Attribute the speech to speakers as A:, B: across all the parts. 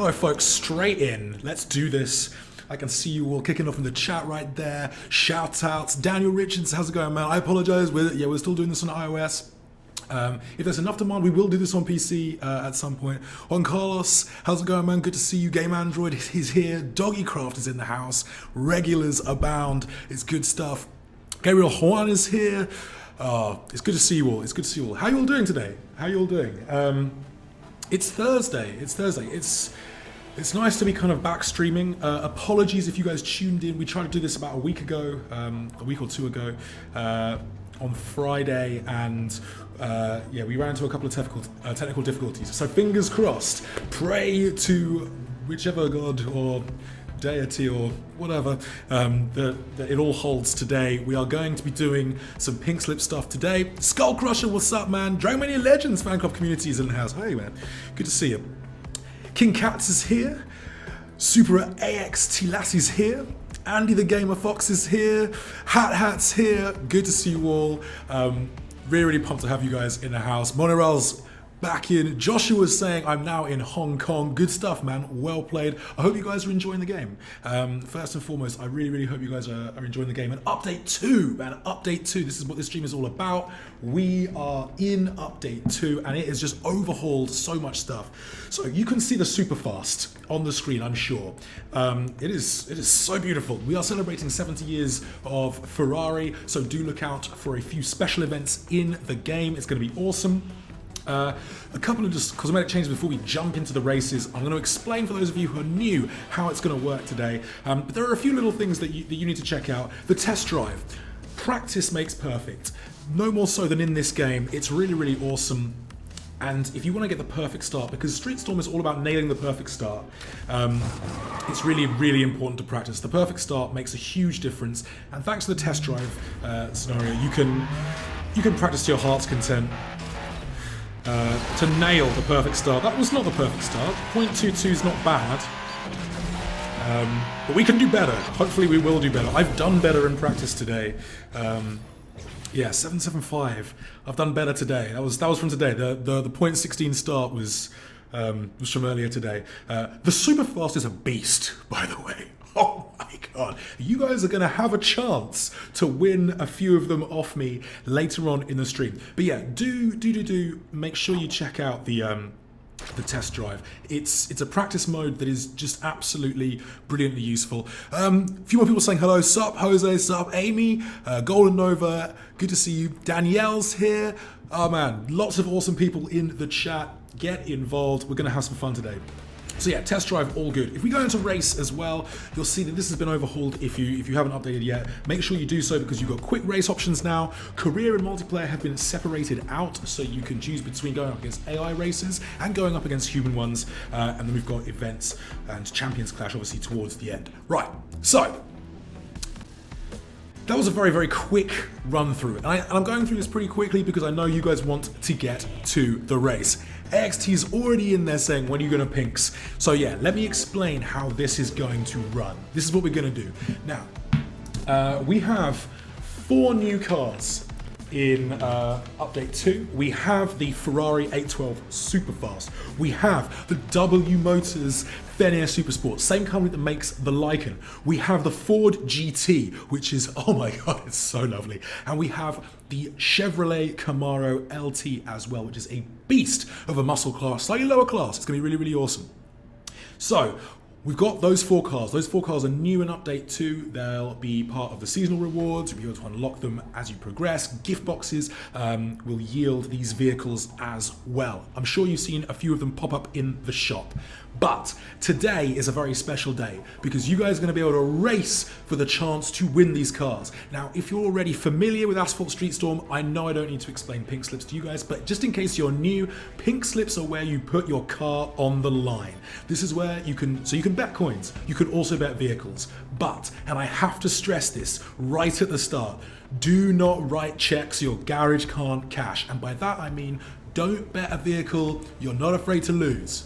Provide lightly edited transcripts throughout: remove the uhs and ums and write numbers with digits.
A: Hello folks, straight in. Let's do this. I can see you all kicking off in the chat right there. Shout outs. Daniel Richards, how's it going, man? I apologize. We're still doing this on iOS. If there's enough demand, we will do this on PC at some point. Juan Carlos, how's it going, man? Good to see you. Game Android is here. Doggycraft is in the house. Regulars abound. It's good stuff. Gabriel Juan is here. It's good to see you all. It's good to see you all. How are you all doing today? How are you all doing? It's Thursday. It's nice to be kind of back streaming. Apologies if you guys tuned in. We tried to do this about a week ago, a week or two ago, on Friday, and we ran into a couple of technical difficulties. So fingers crossed. Pray to whichever god or deity or whatever that it all holds today. We are going to be doing some pink slip stuff today. Skull Crusher, what's up, man? Dragon Mania Legends fan club community is in the house. Hey, man, good to see you. King Cats is here. Super AX Tilas is here. Andy the Gamer Fox is here. Hat's here. Good to see you all. Really pumped to have you guys in the house. Monorel's back in. Joshua's saying I'm now in Hong Kong. Good stuff, man. Well played. I hope you guys are enjoying the game. First and foremost, I really hope you guys are enjoying the game. And update 2, man. Update 2. This is what this stream is all about. We are in update 2, and it has just overhauled so much stuff. So you can see the Superfast on the screen, I'm sure. It is so beautiful. We are celebrating 70 years of Ferrari, so do look out for a few special events in the game. It's going to be awesome. A couple of just cosmetic changes before we jump into the races. I'm going to explain for those of you who are new how it's going to work today. But there are a few little things that you need to check out. The test drive. Practice makes perfect. No more so than in this game. It's really awesome. And if you want to get the perfect start, because Street Storm is all about nailing the perfect start, it's really important to practice. The perfect start makes a huge difference. And thanks to the test drive scenario, you can practice to your heart's content. To nail the perfect start. That was not the perfect start. 0.22 is not bad. But we can do better. Hopefully we will do better. I've done better in practice today. 775. I've done better today. That was from today. The 0.16 start was from earlier today. The Superfast is a beast, by the way. Oh my god. You guys are going to have a chance to win a few of them off me later on in the stream. But yeah, do make sure you check out the test drive. It's a practice mode that is just absolutely brilliantly useful. A few more people saying hello. Sup Jose, sup Amy, Golden Nova, good to see you. Danielle's here. Oh man, lots of awesome people in the chat. Get involved. We're going to have some fun today. So yeah, test drive, all good. If we go into race as well, you'll see that this has been overhauled. If you haven't updated yet, make sure you do so because you've got quick race options now. Career and multiplayer have been separated out, so you can choose between going up against AI races and going up against human ones. And then we've got events and Champions Clash, obviously, towards the end. Right, so that was a very quick run through. And I'm going through this pretty quickly because I know you guys want to get to the race. AXT is already in there saying, when are you going to pinks? So yeah, let me explain how this is going to run. This is what we're going to do. Now, we have 4 new cars in update 2. We have the Ferrari 812 Superfast. We have the W Motors Fenyr SuperSport, same company that makes the Lycan. We have the Ford GT, which is, oh my god, it's so lovely. And we have the Chevrolet Camaro LT as well, which is a beast of a muscle class, slightly lower class. It's going to be really awesome. So we've got those 4 cars. Those 4 cars are new in update 2. They'll be part of the seasonal rewards. You'll be able to unlock them as you progress. Gift boxes will yield these vehicles as well. I'm sure you've seen a few of them pop up in the shop. But today is a very special day because you guys are going to be able to race for the chance to win these cars. Now, if you're already familiar with Asphalt Street Storm, I know I don't need to explain pink slips to you guys, but just in case you're new, pink slips are where you put your car on the line. This is where you can bet coins. You can also bet vehicles. But, and I have to stress this right at the start, do not write checks your garage can't cash. And by that I mean, don't bet a vehicle you're not afraid to lose.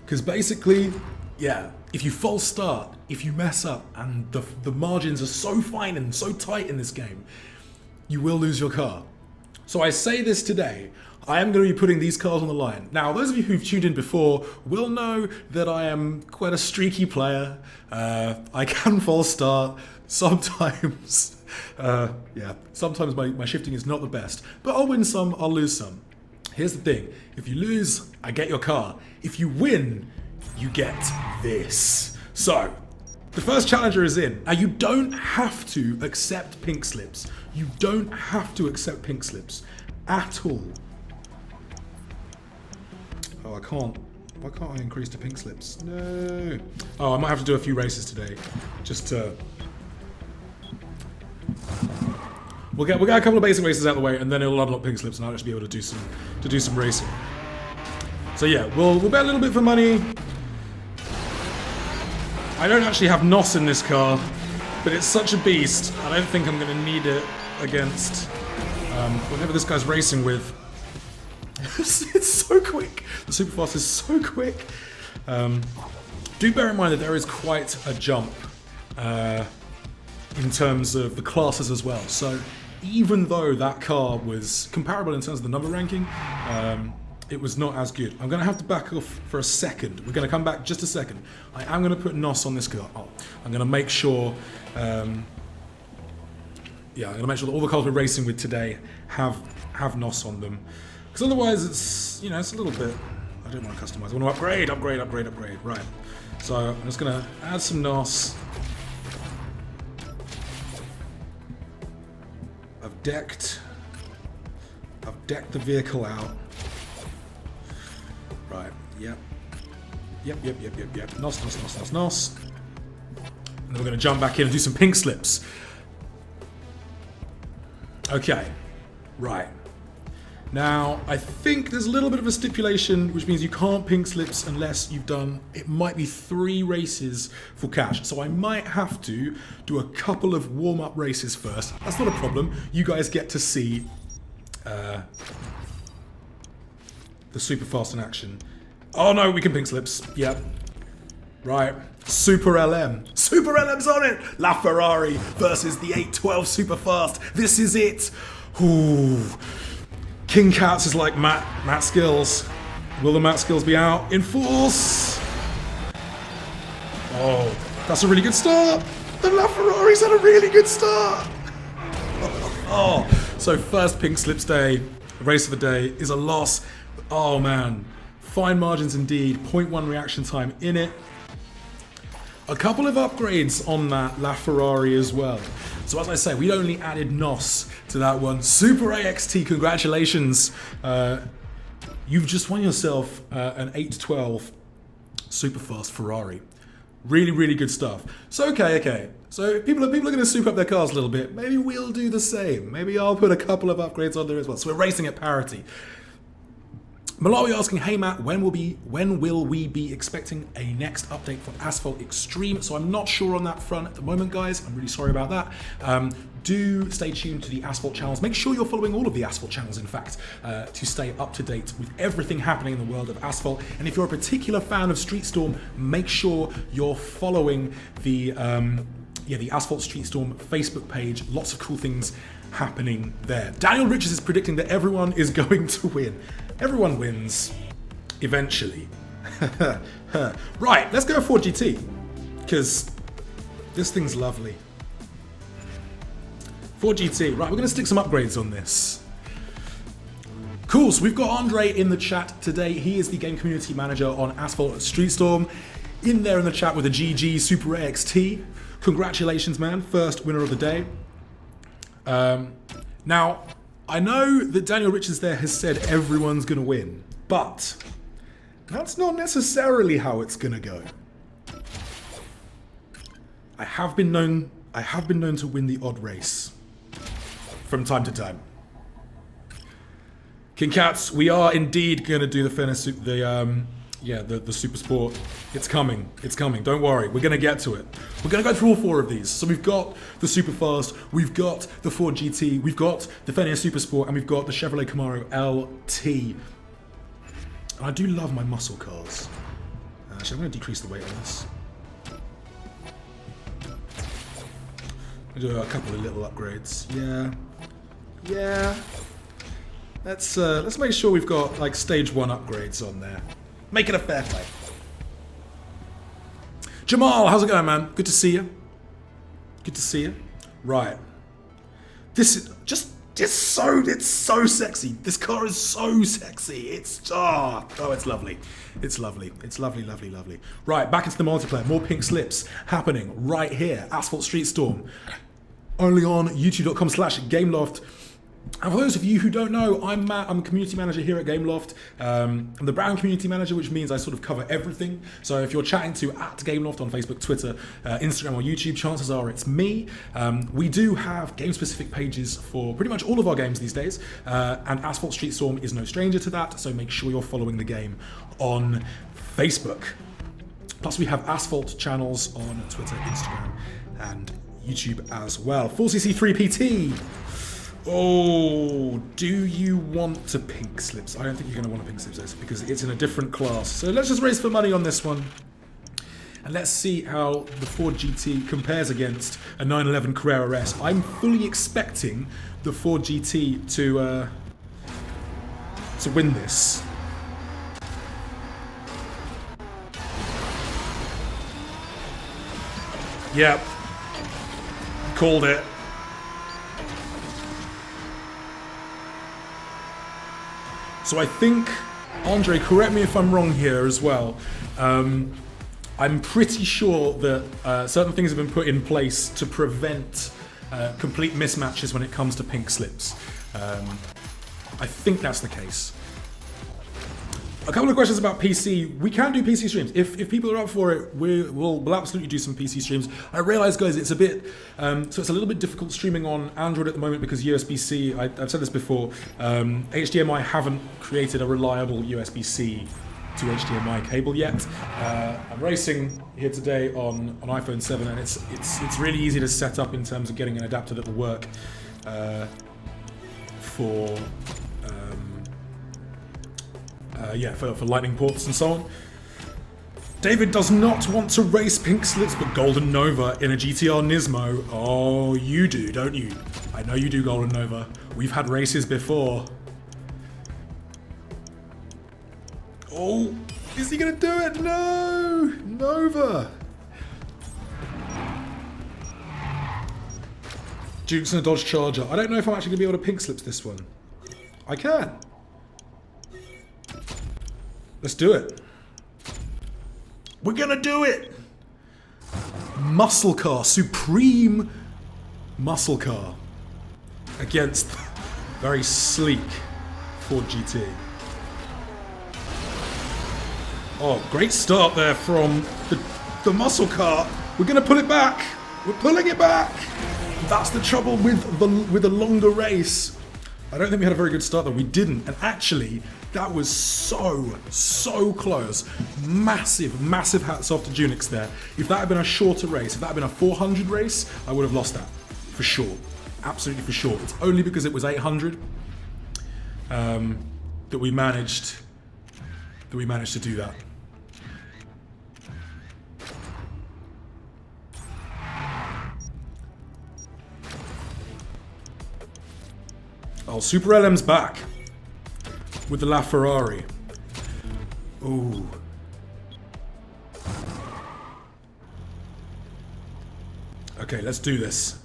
A: Because basically, yeah, if you false start, if you mess up, and the margins are so fine and so tight in this game, you will lose your car. So I say this today, I am going to be putting these cars on the line. Now, those of you who've tuned in before will know that I am quite a streaky player. I can false start sometimes. Sometimes my shifting is not the best. But I'll win some, I'll lose some. Here's the thing. If you lose, I get your car. If you win, you get this. So, the first challenger is in. Now, you don't have to accept pink slips. You don't have to accept pink slips at all. Oh, I can't. Why can't I increase the pink slips? No. Oh, I might have to do a few races today. Just to... We'll get a couple of basic races out of the way, and then it'll unlock pink slips, and I'll just be able to do some racing. So yeah, we'll bet a little bit for money. I don't actually have NOS in this car, but it's such a beast. I don't think I'm going to need it against whatever this guy's racing with. It's so quick. The Superfast is so quick. Do bear in mind that there is quite a jump in terms of the classes as well. So even though that car was comparable in terms of the number ranking, it was not as good. I'm going to have to back off for a second. We're going to come back just a second. I am going to put NOS on this car. Oh, I'm going to make sure... I'm going to make sure that all the cars we're racing with today have NOS on them. Because otherwise it's, it's a little bit... I don't want to customize. I want to upgrade. Right. So I'm just going to add some NOS. I've decked the vehicle out. Right, yep. NOS. And then we're going to jump back in and do some pink slips. Okay, right. Now, I think there's a little bit of a stipulation, which means you can't pink slips unless you've done, it might be 3 races for cash. So I might have to do a couple of warm-up races first. That's not a problem. You guys get to see the Superfast in action. Oh no, we can pink slips. Yep. Right. Super LM. Super LM's on it! La Ferrari versus the 812 Superfast. This is it. Ooh. King Cats is like Matt Skills. Will the Matt Skills be out in force? Oh, that's a really good start. The La Ferrari's had a really good start. Oh, so first pink slips day, race of the day, is a loss. Oh man, fine margins indeed. 0.1 reaction time in it. A couple of upgrades on that La Ferrari as well. So as I say, we only added NOS to that one. Super AXT, congratulations. You've just won yourself an 812 Superfast Ferrari. Really, really good stuff. So okay. So people are going to soup up their cars a little bit. Maybe we'll do the same. Maybe I'll put a couple of upgrades on there as well. So we're racing at parity. Malawi asking, hey Matt, when will we be expecting a next update for Asphalt Extreme? So I'm not sure on that front at the moment, guys. I'm really sorry about that. Do stay tuned to the Asphalt channels. Make sure you're following all of the Asphalt channels, in fact, to stay up to date with everything happening in the world of Asphalt. And if you're a particular fan of Street Storm, make sure you're following the Asphalt Street Storm Facebook page. Lots of cool things happening there. Daniel Richards is predicting that everyone is going to win. Everyone wins eventually. Right, let's go Ford GT because this thing's lovely. Ford GT. Right, we're going to stick some upgrades on this. Cool, so we've got Andre in the chat today. He is the game community manager on Asphalt Street Storm. In there in the chat with a GG Super AXT. Congratulations, man. First winner of the day. Now, I know that Daniel Richards there has said everyone's going to win, but that's not necessarily how it's going to go. I have been known to win the odd race from time to time. King Cats, we are indeed going to do the Fenyr the SuperSport. It's coming. It's coming. Don't worry. We're going to get to it. We're going to go through all 4 of these. So we've got the Superfast, we've got the Ford GT, we've got the Fenyr SuperSport, and we've got the Chevrolet Camaro LT. And I do love my muscle cars. Actually, I'm going to decrease the weight on this. I'll do a couple of little upgrades. Yeah. Let's make sure we've got like stage 1 upgrades on there. Make it a fair fight. Jamal, how's it going, man? Good to see you. Good to see you. Right. This is just it's so sexy. This car is so sexy. It's it's lovely. It's lovely. It's lovely, lovely, lovely. Right, back into the multiplayer. More pink slips happening right here. Asphalt Street Storm. Only on youtube.com/Gameloft. And for those of you who don't know, I'm Matt. I'm a community manager here at Gameloft. I'm the brown community manager, which means I sort of cover everything. So if you're chatting to @Gameloft on Facebook, Twitter, Instagram, or YouTube, chances are it's me. We do have game-specific pages for pretty much all of our games these days, and Asphalt Street Storm is no stranger to that. So make sure you're following the game on Facebook. Plus, we have Asphalt channels on Twitter, Instagram, and YouTube as well. 4cc3pt. Oh, do you want to pink slips? I don't think you're going to want to pink slips this because it's in a different class. So let's just race for money on this one. And let's see how the Ford GT compares against a 911 Carrera S. I'm fully expecting the Ford GT to win this. Yep. Called it. So I think, Andre, correct me if I'm wrong here as well. I'm pretty sure that certain things have been put in place to prevent complete mismatches when it comes to pink slips. I think that's the case. A couple of questions about PC. We can do PC streams. If people are up for it, we'll absolutely do some PC streams. I realise, guys, it's a bit, so it's a little bit difficult streaming on Android at the moment because USB-C, I've said this before, HDMI haven't created a reliable USB-C to HDMI cable yet. I'm racing here today on iPhone 7, and it's really easy to set up in terms of getting an adapter that will work for lightning ports and so on. David does not want to race pink slips but Golden Nova in a GTR Nismo. Oh, you do, don't you? I know you do, Golden Nova. We've had races before. Oh, is he gonna do it? No! Nova! Duke's in a Dodge Charger. I don't know if I'm actually gonna be able to pink slips this one. I can. Let's do it. We're gonna do it! Muscle car, supreme muscle car against very sleek Ford GT. Oh, great start there from the muscle car. We're gonna pull it back. We're pulling it back. That's the trouble with a longer race. I don't think we had a very good start though. We didn't, and actually, that was so close. Massive hats off to Junix there. If that had been a shorter race, if that had been a 400 race, I would have lost that for sure. Absolutely for sure. It's only because it was 800 that we managed to do that. Oh, Super LM's back with the Ferrari. Ooh. Okay, let's do this.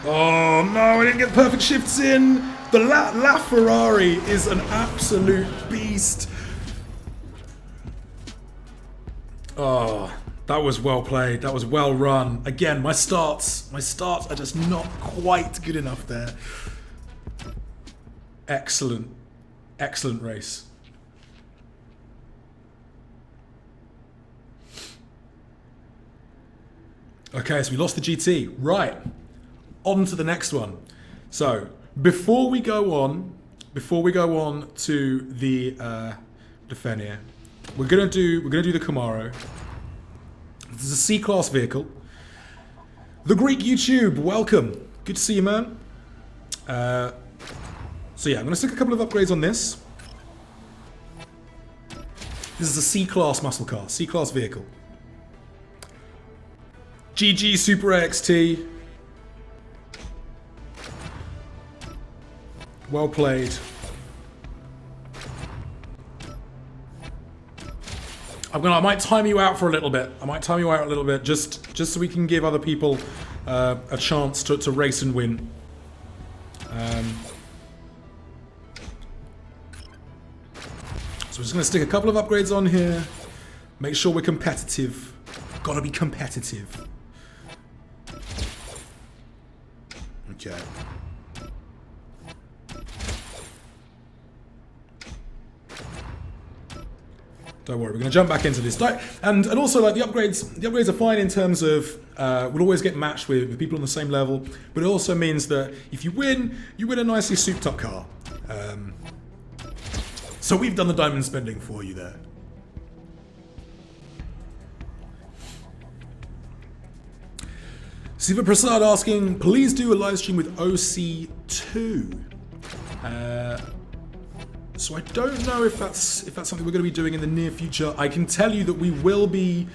A: Oh no, I didn't get perfect shifts in. The Ferrari is an absolute beast. Oh, that was well played. That was well run. Again, my starts are just not quite good enough there. Excellent race. Okay, so we lost the GT. Right, on to the next one. So before we go on to the Fenyr, we're gonna do the Camaro. This is a C-Class vehicle. The Greek YouTube, welcome. Good to see you, man. So yeah, I'm gonna stick a couple of upgrades on this. This is a C-Class muscle car, C-Class vehicle. GG Super AXT. Well played. I might time you out for a little bit. Just so we can give other people a chance to race and win. So we're just going to stick a couple of upgrades on here. Make sure we're competitive. Gotta be competitive. Okay. Don't worry, we're going to jump back into this. And also, like, the upgrades are fine in terms of we'll always get matched with people on the same level, but it also means that if you win a nicely souped up car. So we've done the diamond spending for you there. Siva Prasad asking, please do a live stream with OC2. So I don't know if that's something we're going to be doing in the near future. I can tell you that we will be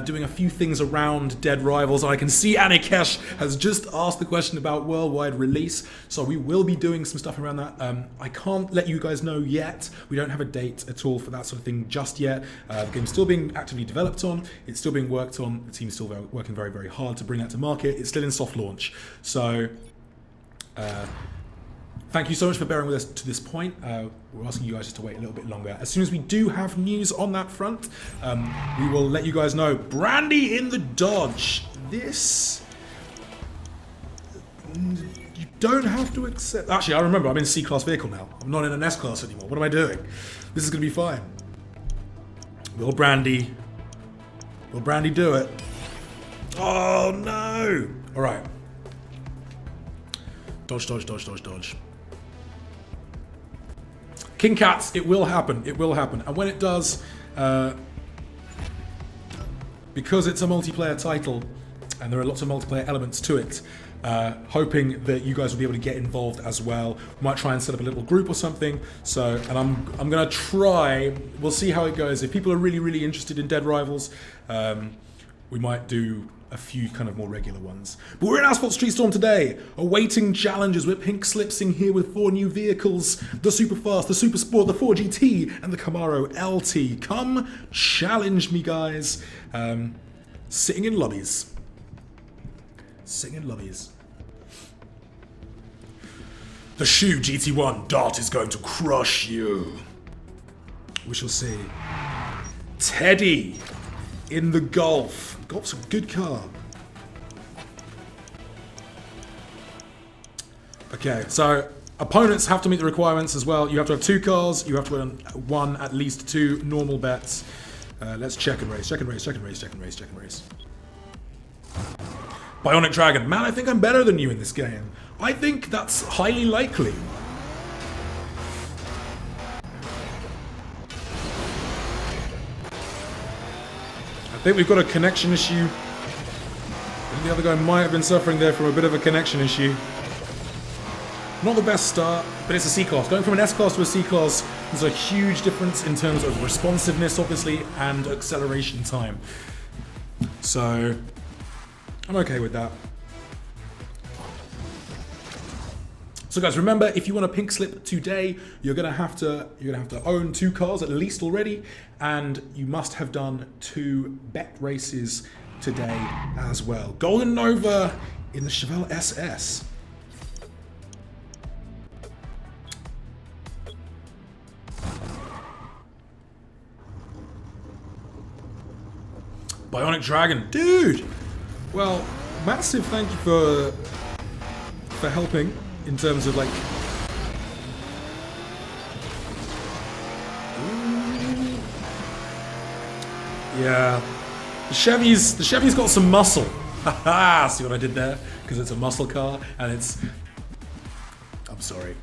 A: doing a few things around Dead Rivals. And I can see Anikesh has just asked the question about worldwide release. So we will be doing some stuff around that. I can't let you guys know yet. We don't have a date at all for that sort of thing just yet. The game's still being actively developed on. It's still being worked on. The team's still working very, very hard to bring that to market. It's still in soft launch. So thank you so much for bearing with us to this point. We're asking you guys just to wait a little bit longer. As soon as we do have news on that front, we will let you guys know. Brandy in the Dodge. This... You don't have to accept... Actually, I remember, I'm in a C-Class vehicle now. I'm not in an S-Class anymore. What am I doing? This is going to be fine. Will Brandy do it? Oh, no! All right. Dodge, dodge, dodge, dodge, dodge. King Cats, it will happen. It will happen. And when it does, because it's a multiplayer title and there are lots of multiplayer elements to it, hoping that you guys will be able to get involved as well. We might try and set up a little group or something. So, and I'm gonna try. We'll see how it goes. If people are really, really interested in Dead Rivals, we might do a few kind of more regular ones. But we're in Asphalt Street Storm today, awaiting challenges. We're pink slipsing here with 4 new vehicles: the Superfast, the SuperSport, the 4GT, and the Camaro LT. Come challenge me, guys. Sitting in lobbies. Sitting in lobbies. The Shoe GT1 Dart is going to crush you. We shall see. Teddy in the Golf. Golf's a good car. Okay, so opponents have to meet the requirements as well. You have to have 2 cars. You have to win at least 2 normal bets. Let's check and race, check and race, check and race, check and race, check and race. Bionic Dragon. Man, I think I'm better than you in this game. I think that's highly likely. I think we've got a connection issue. I think the other guy might have been suffering there from a bit of a connection issue. Not the best start, but it's a C-Class. Going from an S-Class to a C-Class, there's a huge difference in terms of responsiveness, obviously, and acceleration time. So I'm okay with that. So guys, remember, if you want a pink slip today, you're gonna have to own 2 cars at least already, and you must have done 2 bet races today as well. Golden Nova in the Chevelle SS. Bionic Dragon, dude. Well, massive thank you for helping. In terms of like, yeah, the Chevy's got some muscle. Haha, see what I did there? Because it's a muscle car and it's. I'm sorry.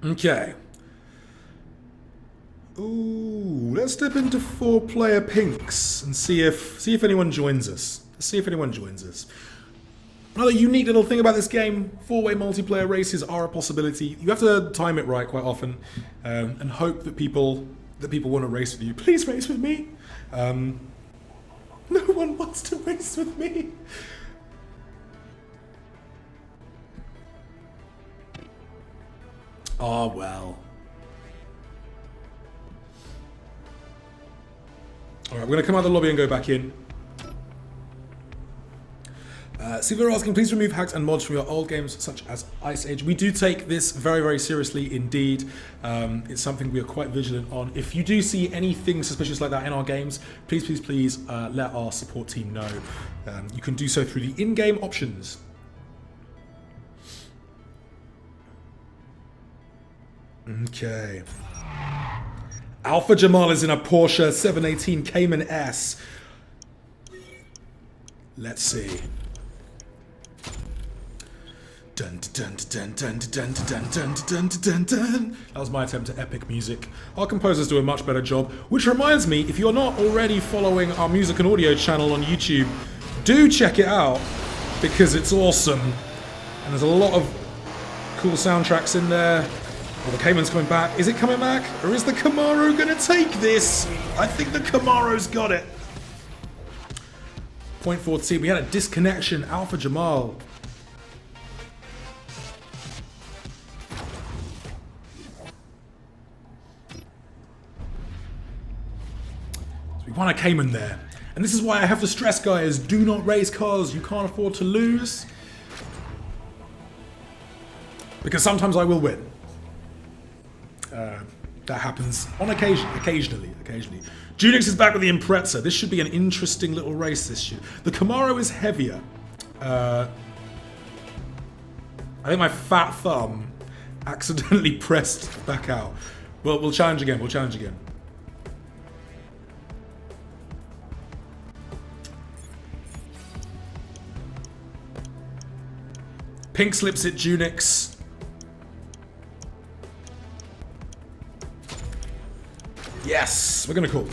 A: Okay. Ooh, let's step into 4-player pinks and see if anyone joins us. Let's see if anyone joins us. Another unique little thing about this game, four-way multiplayer races are a possibility. You have to time it right quite often, and hope that people want to race with you. Please race with me. No one wants to race with me. Oh well. Alright, we're going to come out of the lobby and go back in. Silver asking, please remove hacks and mods from your old games such as Ice Age. We do take this very, very seriously indeed. It's something we are quite vigilant on. If you do see anything suspicious like that in our games, please, please, please let our support team know. You can do so through the in-game options. Okay. Alpha Jamal is in a Porsche 718 Cayman S. Let's see. Dun, dun, dun, dun, dun, dun, dun, dun, dun, dun. That was my attempt at epic music. Our composers do a much better job. Which reminds me, if you're not already following our music and audio channel on YouTube, do check it out, because it's awesome. And there's a lot of cool soundtracks in there. Well, the Cayman's coming back. Is it coming back? Or is the Camaro going to take this? I think the Camaro's got it. Point forward team. We had a disconnection. Alpha Jamal. So we won a Cayman there. And this is why I have to stress, guys, do not race cars you can't afford to lose. Because sometimes I will win. That happens on occasion, occasionally. Junix is back with the Impreza. This should be an interesting little race. The Camaro is heavier. I think my fat thumb accidentally pressed back out. Well, we'll challenge again. Pink slips it, Junix. Yes, we're gonna call.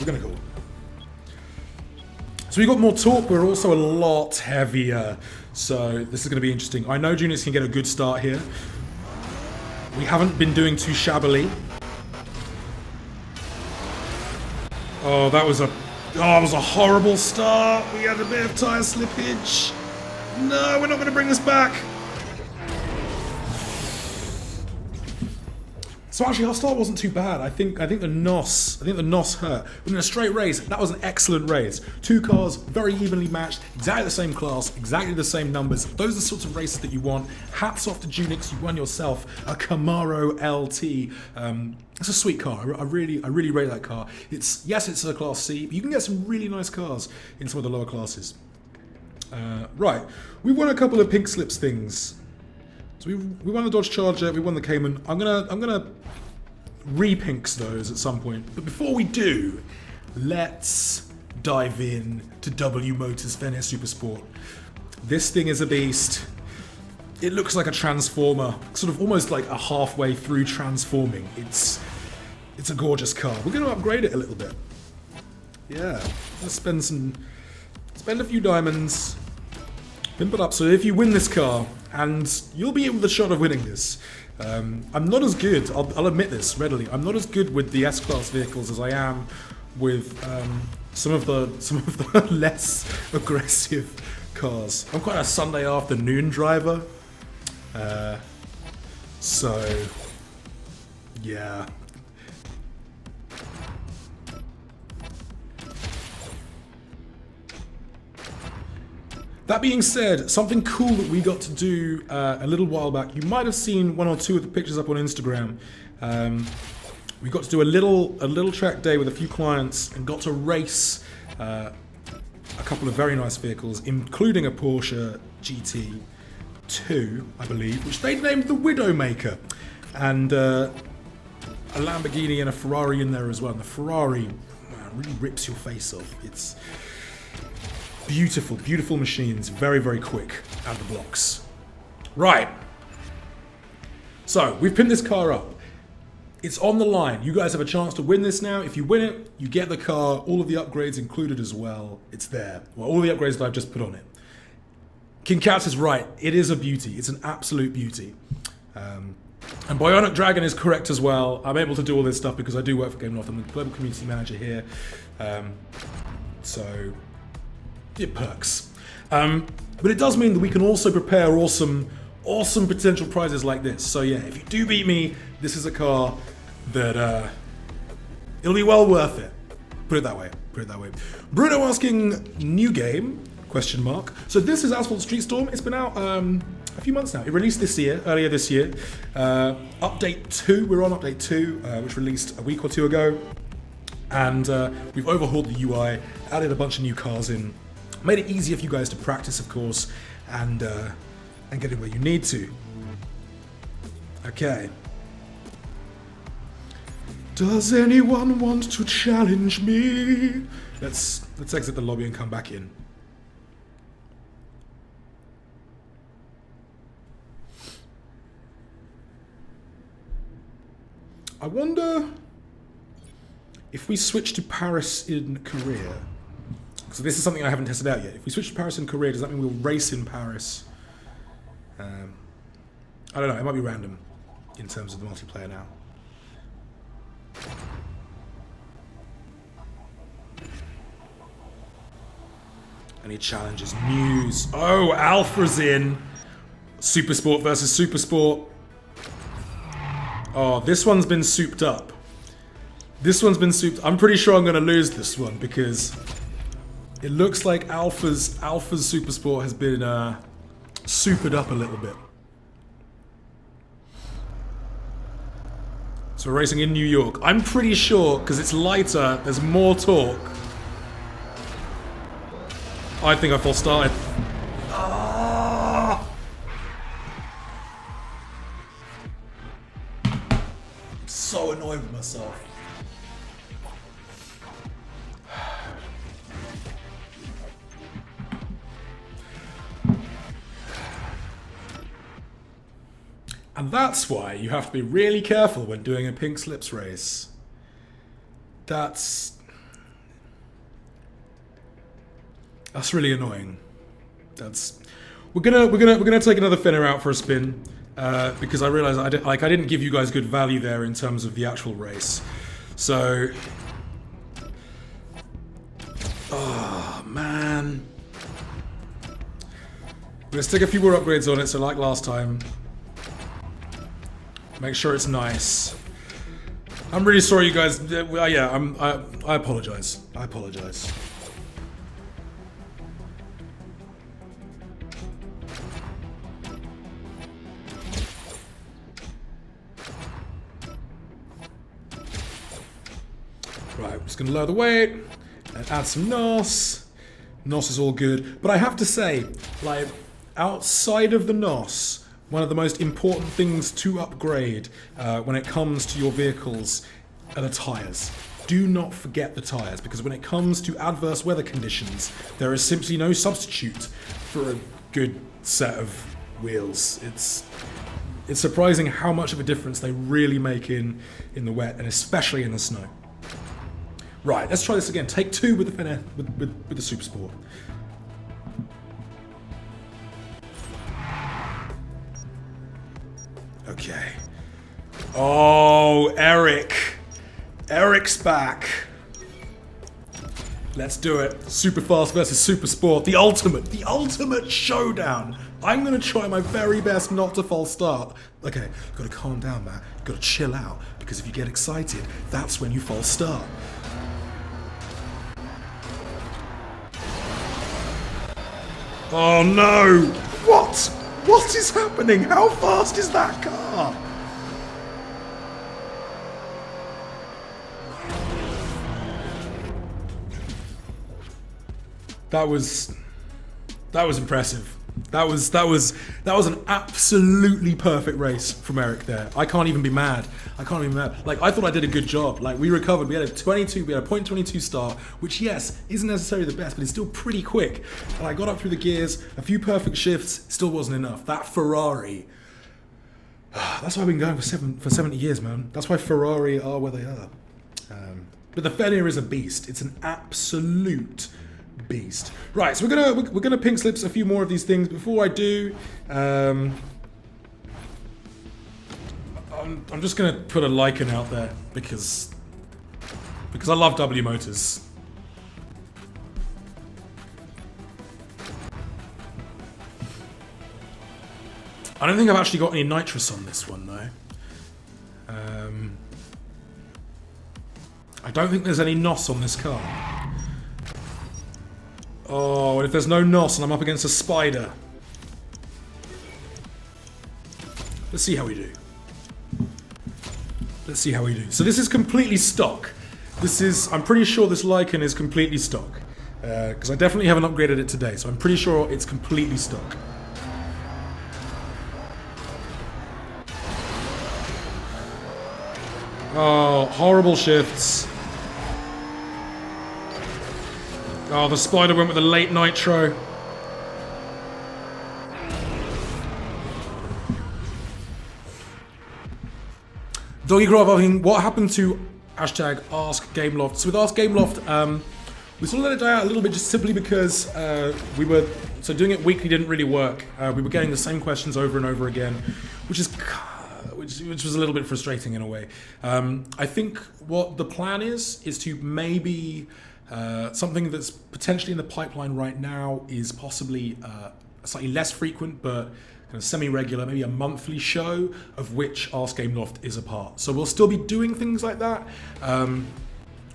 A: So we got more torque, we're also a lot heavier. So this is gonna be interesting. I know Junix can get a good start here. We haven't been doing too shabbily. Oh, that was a horrible start. We had a bit of tire slippage. No, we're not gonna bring this back. So actually, our start wasn't too bad. I think the NOS hurt. But in a straight race, that was an excellent race. Two cars, very evenly matched, exactly the same class, exactly the same numbers. Those are the sorts of races that you want. Hats off to Junix, you won yourself a Camaro LT. It's a sweet car. I really rate that car. It's a Class C, but you can get some really nice cars in some of the lower classes. Right, we won a couple of pink slips things. So we won the Dodge Charger, we won the Cayman. I'm gonna re-pinks those at some point. But before we do, let's dive in to Motors Fenyr SuperSport. This thing is a beast. It looks like a transformer, sort of almost like a halfway through transforming. It's a gorgeous car. We're gonna upgrade it a little bit. Yeah, let's spend a few diamonds, pimp it up. So if you win this car, and you'll be in with a shot of winning this. I'm not as good, I'll admit this readily, I'm not as good with the S-Class vehicles as I am with some of the less aggressive cars. I'm quite a Sunday afternoon driver. So, yeah. That being said, something cool that we got to do a little while back, you might have seen one or two of the pictures up on Instagram. We got to do a little track day with a few clients and got to race a couple of very nice vehicles, including a Porsche GT2, I believe, which they named the Widowmaker, and a Lamborghini and a Ferrari in there as well. And the Ferrari, man, really rips your face off. It's beautiful, beautiful machines, very, very quick out of the blocks. Right. So, we've pinned this car up. It's on the line. You guys have a chance to win this now. If you win it, you get the car, all of the upgrades included as well. It's there. Well, all the upgrades that I've just put on it. King Cats is right. It is a beauty. It's an absolute beauty. And Bionic Dragon is correct as well. I'm able to do all this stuff because I do work for Gameloft. I'm the global community manager here. So, it perks. But it does mean that we can also prepare awesome potential prizes like this. So yeah, if you do beat me, this is a car that it'll be well worth it. Put it that way. Bruno asking, new game? Question mark. So this is Asphalt Street Storm. It's been out a few months now. It released earlier this year. Update 2, we're on update 2, which released a week or two ago. And we've overhauled the UI, added a bunch of new cars in, made it easier for you guys to practice, of course, and get it where you need to. Okay. Does anyone want to challenge me? Let's exit the lobby and come back in. I wonder if we switch to Paris in Korea. So this is something I haven't tested out yet. If we switch to Paris in Korea, does that mean we'll race in Paris? I don't know, it might be random in terms of the multiplayer now. Any challenges? News. Oh, Alpha's in. Supersport versus Supersport. Oh, this one's been souped up. I'm pretty sure I'm going to lose this one because it looks like Alpha's Supersport has been supered up a little bit. So we're racing in New York. I'm pretty sure, because it's lighter, there's more torque. I think I false started. Ah! I'm so annoyed with myself. And that's why you have to be really careful when doing a pink slips race. That's really annoying. We're gonna take another Fenyr out for a spin because I realised I didn't give you guys good value there in terms of the actual race. So, oh man, I'm gonna stick a few more upgrades on it. So like last time. Make sure it's nice. I'm really sorry, you guys. Yeah, I apologize. I apologize. Right, we're just gonna lower the weight and add some NOS. NOS is all good, but I have to say, like, outside of the NOS, one of the most important things to upgrade when it comes to your vehicles are the tyres. Do not forget the tyres, because when it comes to adverse weather conditions, there is simply no substitute for a good set of wheels. It's surprising how much of a difference they really make in the wet, and especially in the snow. Right, let's try this again. Take 2 with the Fenyr, with the Supersport. Okay. Oh, Eric. Eric's back. Let's do it. Superfast versus Supersport. The ultimate showdown. I'm going to try my very best not to false start. Okay, got to calm down, man. Got to chill out, because if you get excited, that's when you false start. Oh no! What? What is happening? How fast is that car? That was impressive. That was an absolutely perfect race from Eric there. I can't even be mad. Like, I thought I did a good job. Like, we recovered. We had a .22 start, which, yes, isn't necessarily the best, but it's still pretty quick. And I got up through the gears, a few perfect shifts, still wasn't enough. That Ferrari. That's why I've been going for 70 years, man. That's why Ferrari are where they are. But the Fenyr is a beast. It's an absolute beast. Right, so we're gonna pink slips a few more of these things. Before I do, I'm just gonna put a Lycan out there because I love W Motors. I don't think I've actually got any nitrous on this one though. I don't think there's any NOS on this car. Oh, and if there's no NOS and I'm up against a spider. Let's see how we do. Let's see how we do. So this is completely stock. I'm pretty sure this Lycan is completely stock. Because I definitely haven't upgraded it today, so I'm pretty sure it's completely stock. Oh, horrible shifts. Oh, the spider went with a late nitro. Doggy Grove asking, what happened to hashtag Ask Gameloft? So with Ask Gameloft, we sort of let it die out a little bit just simply because so doing it weekly didn't really work. We were getting the same questions over and over again, which was a little bit frustrating in a way. I think what the plan is to maybe something that's potentially in the pipeline right now is possibly slightly less frequent but kind of semi-regular, maybe a monthly show of which Ask Gameloft is a part. So we'll still be doing things like that.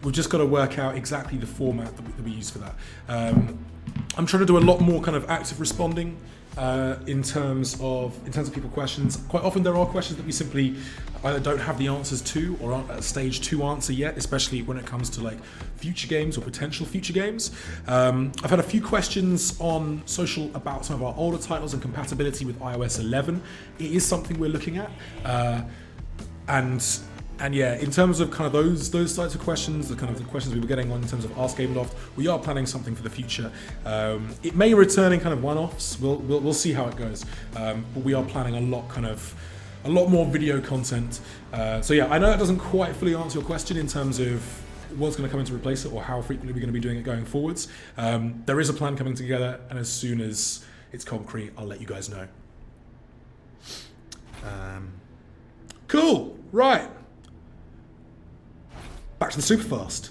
A: We've just got to work out exactly the format that we use for that. I'm trying to do a lot more kind of active responding in terms of people questions. Quite often there are questions that we simply either don't have the answers to or aren't at a stage to answer yet, especially when it comes to like future games or potential future games. I've had a few questions on social about some of our older titles and compatibility with iOS 11. It is something we're looking at. And yeah, in terms of kind of those types of questions, the kind of the questions we were getting on in terms of Ask Gameloft, we are planning something for the future. It may return in kind of one-offs. We'll see how it goes. But we are planning a lot more video content. So yeah, I know that doesn't quite fully answer your question in terms of what's going to come in to replace it or how frequently we're going to be doing it going forwards. There is a plan coming together, and as soon as it's concrete, I'll let you guys know. Cool, right. Back to the Superfast.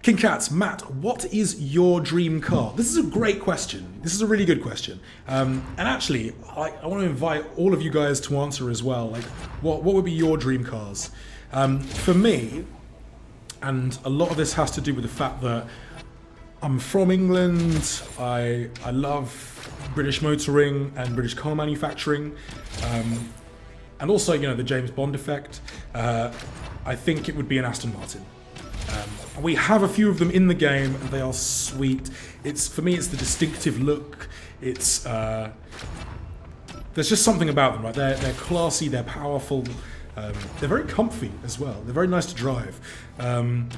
A: King Cats, Matt, what is your dream car? This is a great question. This is a really good question. And actually, I want to invite all of you guys to answer as well. Like, what would be your dream cars? For me, and a lot of this has to do with the fact that I'm from England. I love British motoring and British car manufacturing. And also, you know, the James Bond effect. I think it would be an Aston Martin. We have a few of them in the game, and they are sweet. For me, it's the distinctive look. There's just something about them, right? They're classy, they're powerful, they're very comfy as well. They're very nice to drive, and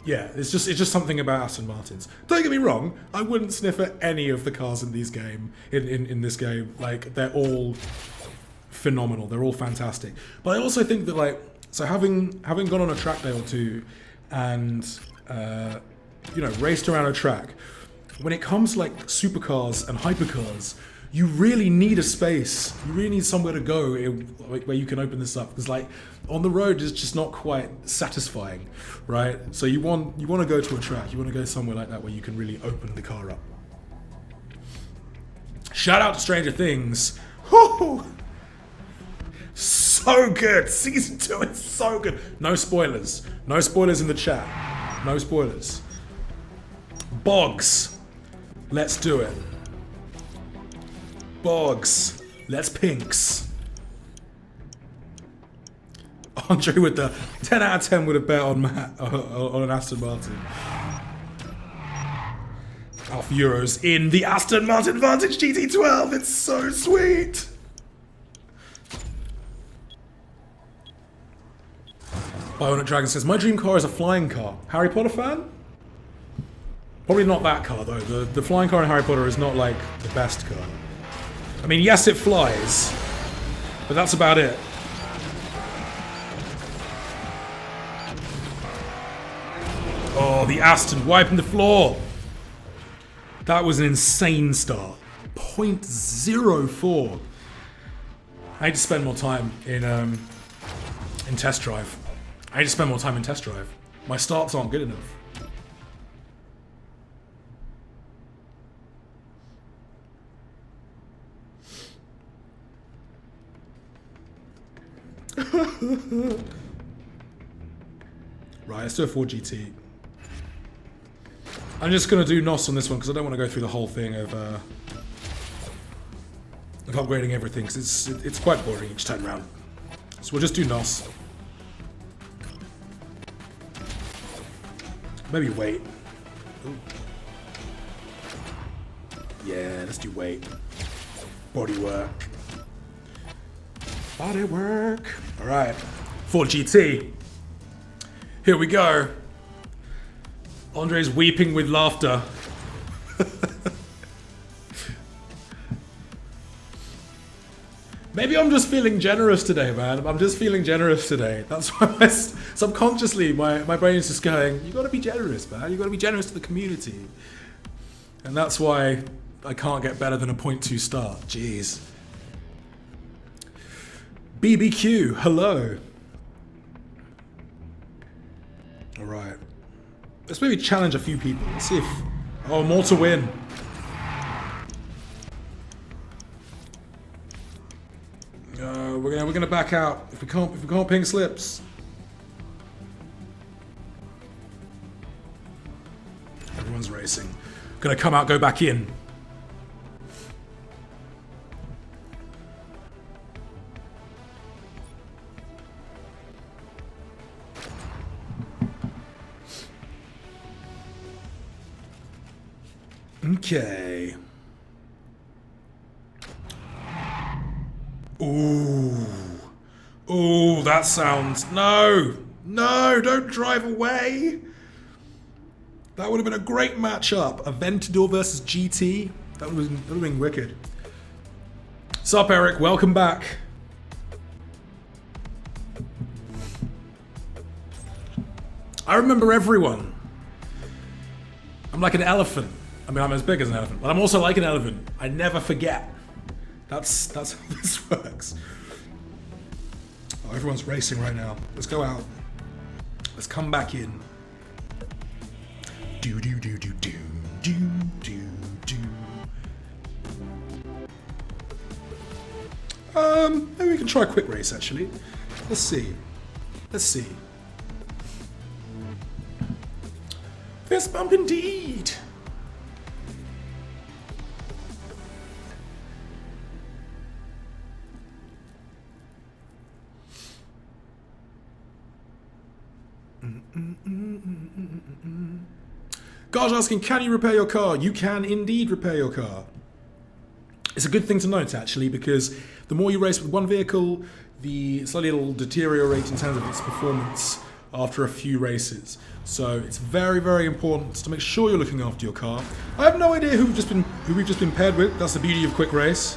A: yeah, it's just something about Aston Martins. Don't get me wrong, I wouldn't sniff at any of the cars in this game. Like, they're all phenomenal. They're all fantastic. But I also think that, like, so having gone on a track day or two and raced around a track, when it comes to like supercars and hypercars, you really need a space. You really need somewhere to go where you can open this up, because like on the road it's just not quite satisfying, right? So you want to go to a track. You want to go somewhere like that where you can really open the car up. Shout out to Stranger Things. Woo! So good. Season 2 is so good. No spoilers. No spoilers in the chat. No spoilers. Boggs. Let's do it. Boggs. Let's pinks. Andre with the 10 out of 10 would have bet on an Aston Martin. Alpha Euros in the Aston Martin Vantage GT12. It's so sweet. Bionic Dragon says, my dream car is a flying car. Harry Potter fan? Probably not that car though. The flying car in Harry Potter is not like the best car. I mean, yes, it flies, but that's about it. Oh, the Aston wiping the floor. That was an insane start. 0.04. I need to spend more time in test drive. I need to spend more time in test drive. My starts aren't good enough. Right, let's do a 4GT. I'm just going to do NOS on this one because I don't want to go through the whole thing of upgrading everything because it's quite boring each time round. So we'll just do NOS. Maybe weight. Ooh. Yeah, let's do weight. Body work. Body work. All right, 4GT. Here we go. Andre's weeping with laughter. Maybe I'm just feeling generous today, man. I'm just feeling generous today. That's why subconsciously my brain is just going, you gotta be generous, man. You gotta be generous to the community. And that's why I can't get better than a 0.2 star. Jeez. BBQ, hello. All right. Let's maybe challenge a few people. Let's see if... Oh, more to win. We're gonna back out if we can't ping slips. Everyone's racing. Gonna come out, go back in. Okay. Ooh. Ooh, that sounds... No! No, don't drive away! That would have been a great matchup. Aventador versus GT. That would have been wicked. Sup, Eric? Welcome back. I remember everyone. I'm like an elephant. I mean, I'm as big as an elephant, but I'm also like an elephant. I never forget. That's how this works. Oh, everyone's racing right now. Let's go out. Let's come back in. Do do do do do do do do. Maybe we can try a quick race actually. Let's see. Let's see. Fist bump indeed. Gaj asking, can you repair your car? You can indeed repair your car. It's a good thing to note actually, because the more you race with one vehicle, the slightly it'll deteriorate in terms of its performance after a few races. So it's very, very important to make sure you're looking after your car. I have no idea who we've just been paired with. That's the beauty of quick race.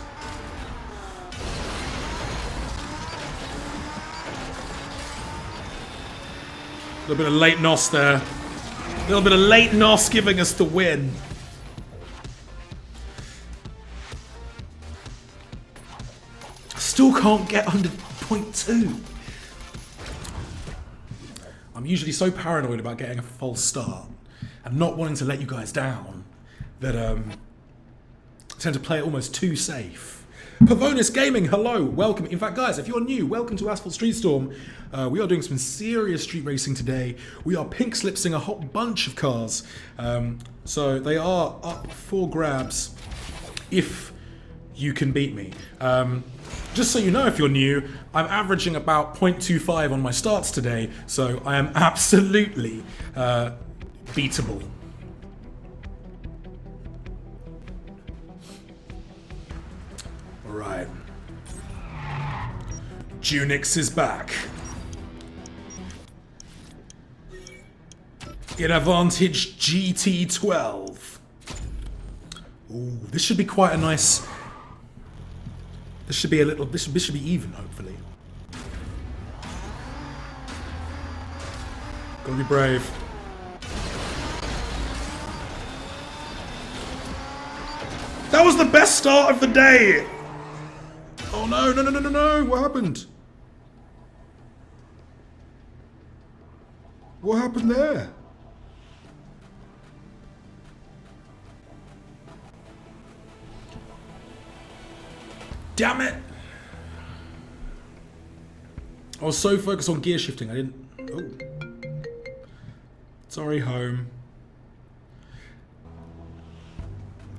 A: A little bit of late NOS there. A little bit of late NOS giving us the win. Still can't get under 0.2. I'm usually so paranoid about getting a false start and not wanting to let you guys down that I tend to play it almost too safe. Pavonis Gaming, hello, welcome. In fact, guys, if you're new, welcome to Asphalt Street Storm. We are doing some serious street racing today. We are pink slipsing a whole bunch of cars. So they are up for grabs if you can beat me. Just so you know, if you're new, I'm averaging about 0.25 on my starts today, so I am absolutely beatable. Right. Junix is back. In Advantage GT12. Ooh, this should be quite a nice... This should be a little... This should be even, hopefully. Gotta be brave. That was the best start of the day! Oh no, no, no, no, no, no! What happened? What happened there? Damn it! I was so focused on gear shifting, I didn't... Oh. Sorry, home.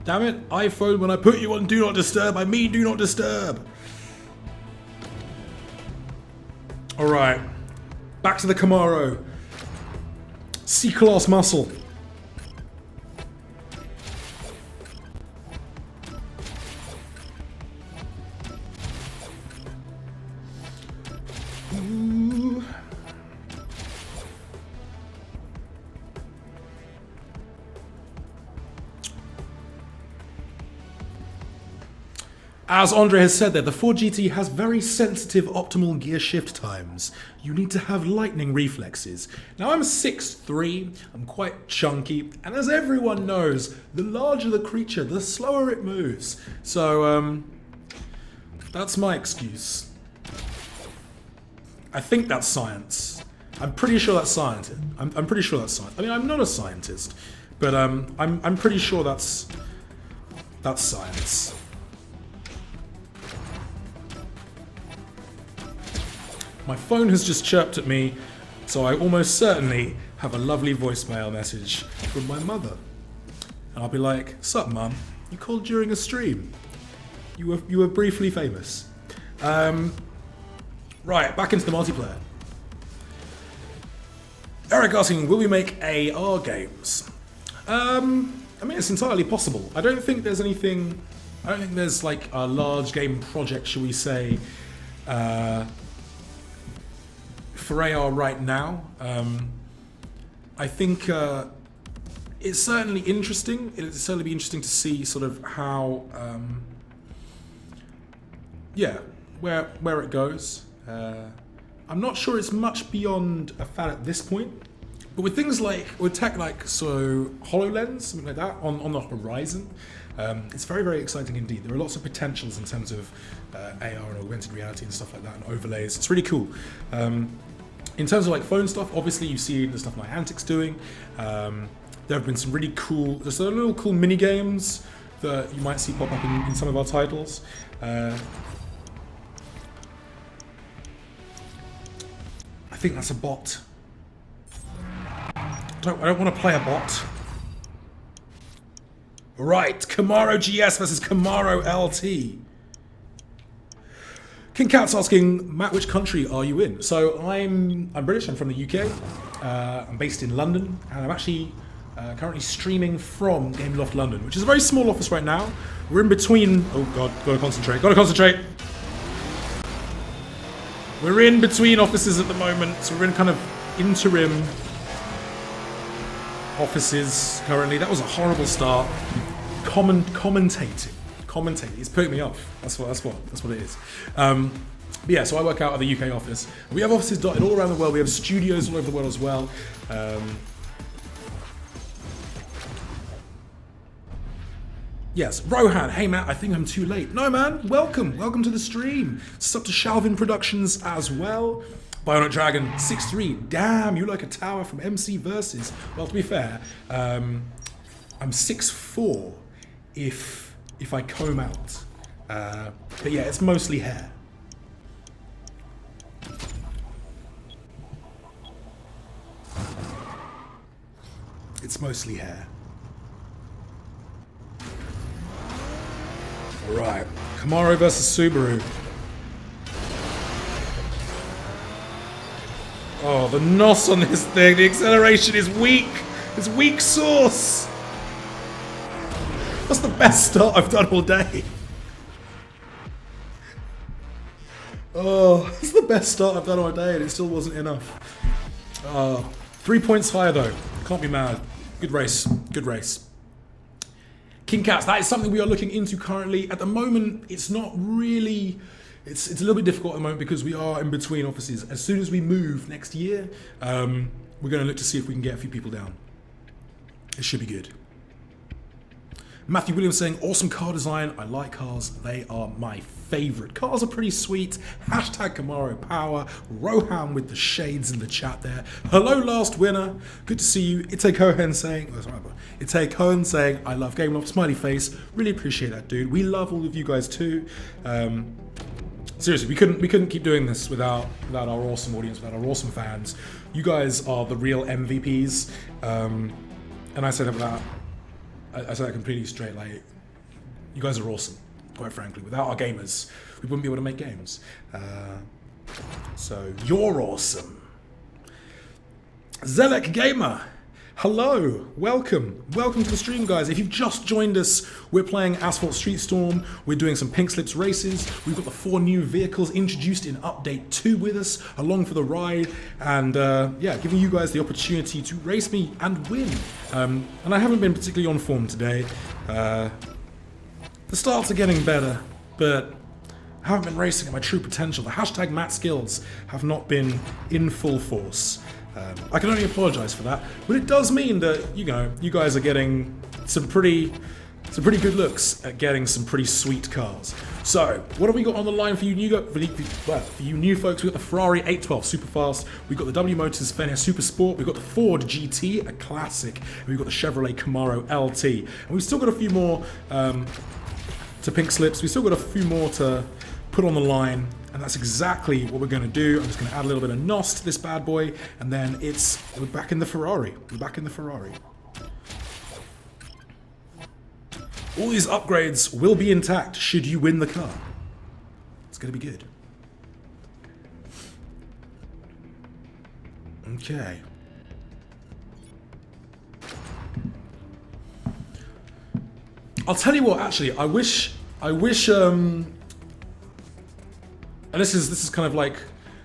A: Damn it, iPhone, when I put you on Do Not Disturb, I mean Do Not Disturb. Alright. Back to the Camaro. C-Class muscle. Ooh. As Andre has said there, the Ford GT has very sensitive optimal gear shift times. You need to have lightning reflexes. Now I'm 6'3", I'm quite chunky, and as everyone knows, the larger the creature, the slower it moves. So, that's my excuse. I think that's science. I'm pretty sure that's science. I'm pretty sure that's science. I mean, I'm not a scientist, but I'm pretty sure that's science. My phone has just chirped at me, so I almost certainly have a lovely voicemail message from my mother. And I'll be like, "Sup, Mum? You called during a stream. You were briefly famous." Right, back into the multiplayer. Eric asking, will we make AR games? I mean, it's entirely possible. I don't think there's anything... I don't think there's like a large game project, shall we say, for AR right now. I think it's certainly interesting. It'll certainly be interesting to see sort of how, yeah, where it goes. I'm not sure it's much beyond a fad at this point, but with things like, with tech like so HoloLens, something like that on the horizon, it's very, very exciting indeed. There are lots of potentials in terms of AR and augmented reality and stuff like that, and overlays. It's really cool. In terms of like phone stuff, obviously you've seen the stuff Niantic's doing. There have been some really cool, there's some little cool mini games that you might see pop up in some of our titles. I think that's a bot. I don't want to play a bot. Right, Camaro GS versus Camaro LT. King Cat's asking, Matt, which country are you in? So I'm British, I'm from the UK. I'm based in London, and I'm actually currently streaming from Gameloft London, which is a very small office right now. We're in between, oh God, gotta concentrate. We're in between offices at the moment, so we're in kind of interim offices currently. That was a horrible start. Commentating. It's putting me off. That's what it is. But yeah, so I work out of the UK office. We have offices dotted all around the world. We have studios all over the world as well. Yes, Rohan, hey Matt, I think I'm too late. No man, welcome to the stream. Sub to Shalvin Productions as well. Bionic Dragon, 6'3", damn, you like a tower from MC Versus. Well, to be fair, I'm 6'4", if I comb out. But yeah, it's mostly hair. It's mostly hair. Alright, Camaro versus Subaru. Oh, the NOS on this thing, the acceleration is weak. It's weak sauce. That's the best start I've done all day. Oh, that's the best start I've done all day and it still wasn't enough. 3 points higher though. Can't be mad. Good race. King Cats, that is something we are looking into currently. At the moment, it's not really... It's a little bit difficult at the moment because we are in between offices. As soon as we move next year, we're going to look to see if we can get a few people down. It should be good. Matthew Williams saying, awesome car design. I like cars. They are my favorite. Cars are pretty sweet. Hashtag Camaro power. Rohan with the shades in the chat there. Hello, last winner. Good to see you. Ite Cohen saying, I love Gameloft. Smiley face. Really appreciate that, dude. We love all of you guys too. Seriously, we couldn't keep doing this without our awesome audience, without our awesome fans. You guys are the real MVPs. And I say that without, I say that completely straight. Like, you guys are awesome, quite frankly. Without our gamers, we wouldn't be able to make games. So you're awesome. Zelek Gamer, hello, welcome to the stream, guys. If you've just joined us, we're playing Asphalt Street Storm. We're doing some pink slips races. We've got the 4 new vehicles introduced in update 2 with us, along for the ride, and yeah, giving you guys the opportunity to race me and win. And I haven't been particularly on form today. The starts are getting better, but I haven't been racing at my true potential. The hashtag Matt skills have not been in full force. I can only apologise for that, but it does mean that, you know, you guys are getting some pretty good looks at getting some pretty sweet cars. So, what have we got on the line for you new folks? We've got the Ferrari 812 Superfast, we've got the Motors Fenyr SuperSport, we've got the Ford GT, a classic, and we've got the Chevrolet Camaro LT. And we've still got a few more to pink slips, we've still got a few more to put on the line. And that's exactly what we're going to do. I'm just going to add a little bit of NOS to this bad boy, and then we're back in the Ferrari. We're back in the Ferrari. All these upgrades will be intact should you win the car. It's going to be good. Okay. I'll tell you what, actually, I wish and this is kind of like,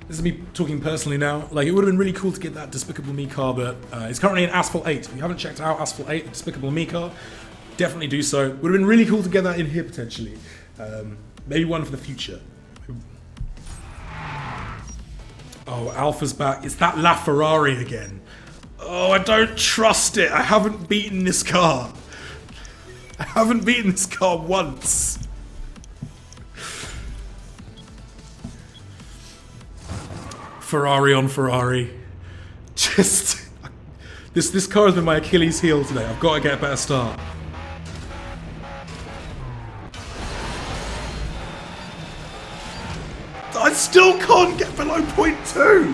A: this is me talking personally now, like it would have been really cool to get that Despicable Me car, but it's currently in Asphalt 8. If you haven't checked out Asphalt 8, the Despicable Me car, definitely do so. Would have been really cool to get that in here potentially. Maybe one for the future. Oh, Alpha's back. It's that LaFerrari again. Oh, I don't trust it. I haven't beaten this car. I haven't beaten this car once. Ferrari on Ferrari. Just this car has been my Achilles heel today. I've got to get a better start. I still can't get below 0.2.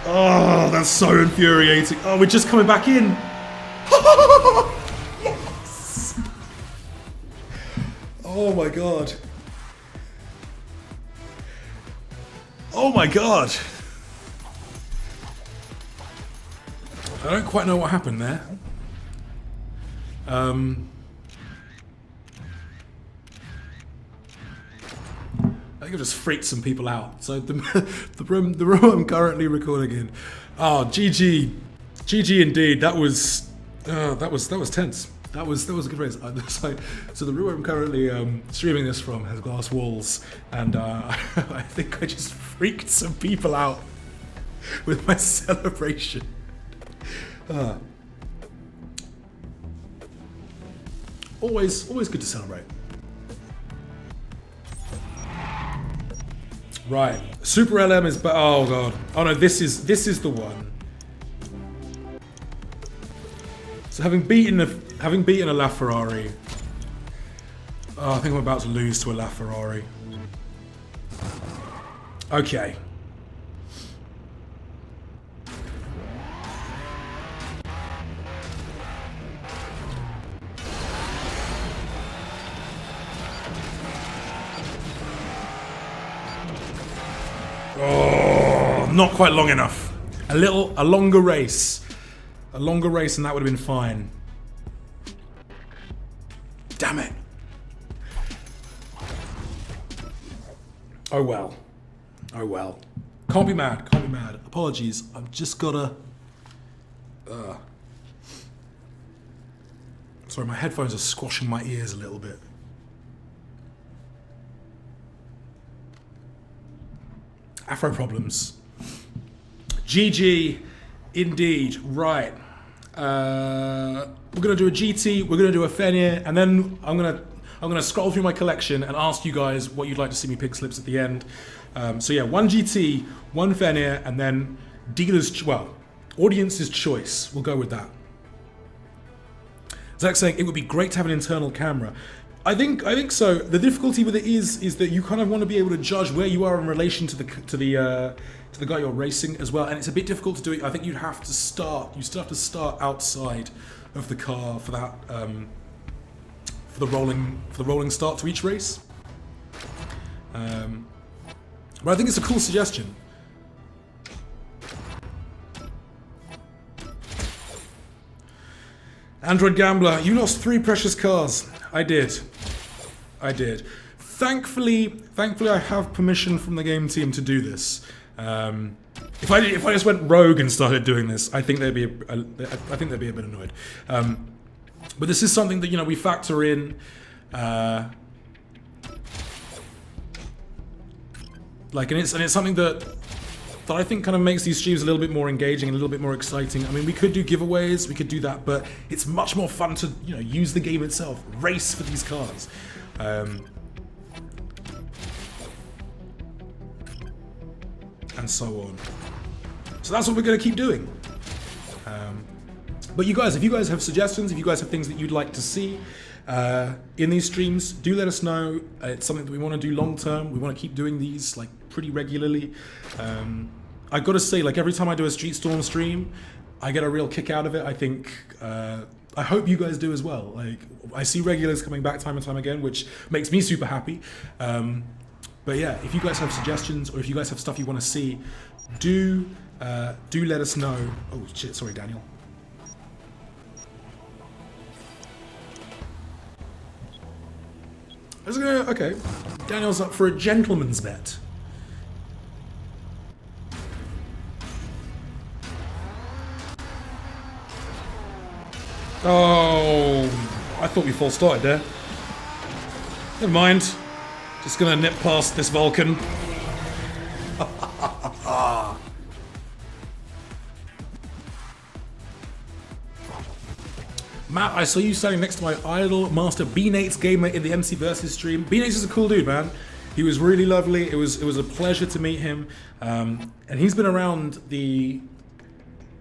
A: Oh, that's so infuriating. Oh, we're just coming back in. Yes. Oh my god. Oh my god! I don't quite know what happened there. I think I just freaked some people out. So the room I'm currently recording in. Oh, GG indeed. That was tense. That was a good race. So the room I'm currently streaming this from has glass walls, and I think I just freaked some people out with my celebration. Always good to celebrate. Right, Super LM is oh god. Oh no, this is the one. So having beaten a LaFerrari, oh, I think I'm about to lose to a LaFerrari. Okay. Oh, not quite long enough. A longer race. A longer race and that would have been fine. Damn it. Oh well. Oh well. Can't be mad. Apologies. I've just gotta... Sorry, my headphones are squashing my ears a little bit. Afro problems. GG, indeed. Right. We're gonna do a GT, we're gonna do a Fenyr, and then I'm gonna scroll through my collection and ask you guys what you'd like to see me pick slips at the end. So yeah, one GT, one Fenyr, and then audience's choice. We'll go with that. Zach saying it would be great to have an internal camera. I think so. The difficulty with it is that you kind of want to be able to judge where you are in relation to the guy you're racing as well, and it's a bit difficult to do it. I think you still have to start outside of the car for that for the rolling start to each race. But I think it's a cool suggestion. Android Gambler, you lost 3 precious cars. I did. Thankfully, I have permission from the game team to do this. If I just went rogue and started doing this, I think they'd be a bit annoyed. But this is something that we factor in. And it's something that I think kind of makes these streams a little bit more engaging and a little bit more exciting. I mean, we could do giveaways, we could do that, but it's much more fun to use the game itself, race for these cars. And so on. So that's what we're going to keep doing. But you guys, if you guys have suggestions, if you guys have things that you'd like to see in these streams, do let us know. It's something that we want to do long term. We want to keep doing these pretty regularly. I've got to say, every time I do a Street Storm stream, I get a real kick out of it. I think, I hope you guys do as well. I see regulars coming back time and time again, which makes me super happy. But yeah, if you guys have suggestions or if you guys have stuff you want to see, do let us know. Oh shit, sorry Daniel. Okay, Daniel's up for a gentleman's bet. Oh, I thought we full started there. Never mind. Just gonna nip past this Vulcan. Matt, I saw you standing next to my idol, Master B-Nate's Gamer in the MC Versus stream. B-Nate's is a cool dude, man. He was really lovely. It was a pleasure to meet him. And he's been around the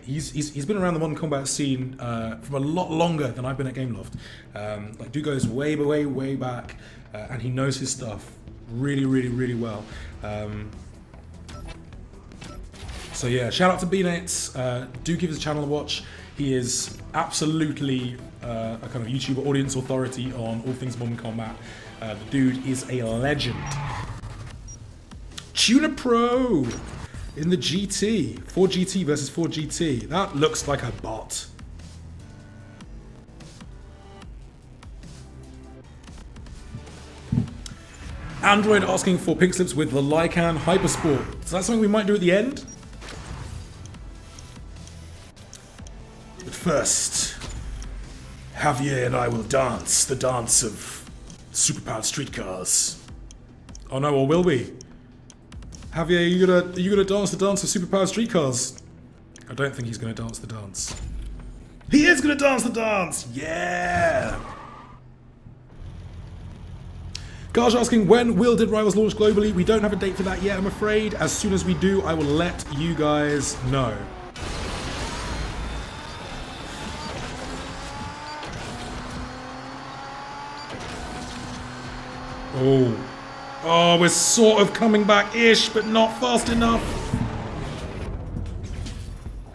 A: he's been around the modern combat scene from a lot longer than I've been at Gameloft. Dude goes way back, and he knows his stuff really well. So yeah, shout out to B-Nates. Do give his channel a watch. He is absolutely a kind of YouTuber audience authority on all things modern combat. The dude is a legend. Tuner Pro in the GT. 4GT versus 4GT. That looks like a bot. Android asking for pink slips with the Lycan Hypersport. So that's something we might do at the end. But first, Javier and I will dance the dance of superpowered streetcars. Oh no, or will we? Javier, are you gonna dance the dance of superpowered streetcars? I don't think he's gonna dance the dance. He is gonna dance the dance! Yeah! Gaj asking, when will Dead Rivals launch globally? We don't have a date for that yet, I'm afraid. As soon as we do, I will let you guys know. Oh, we're sort of coming back-ish, but not fast enough.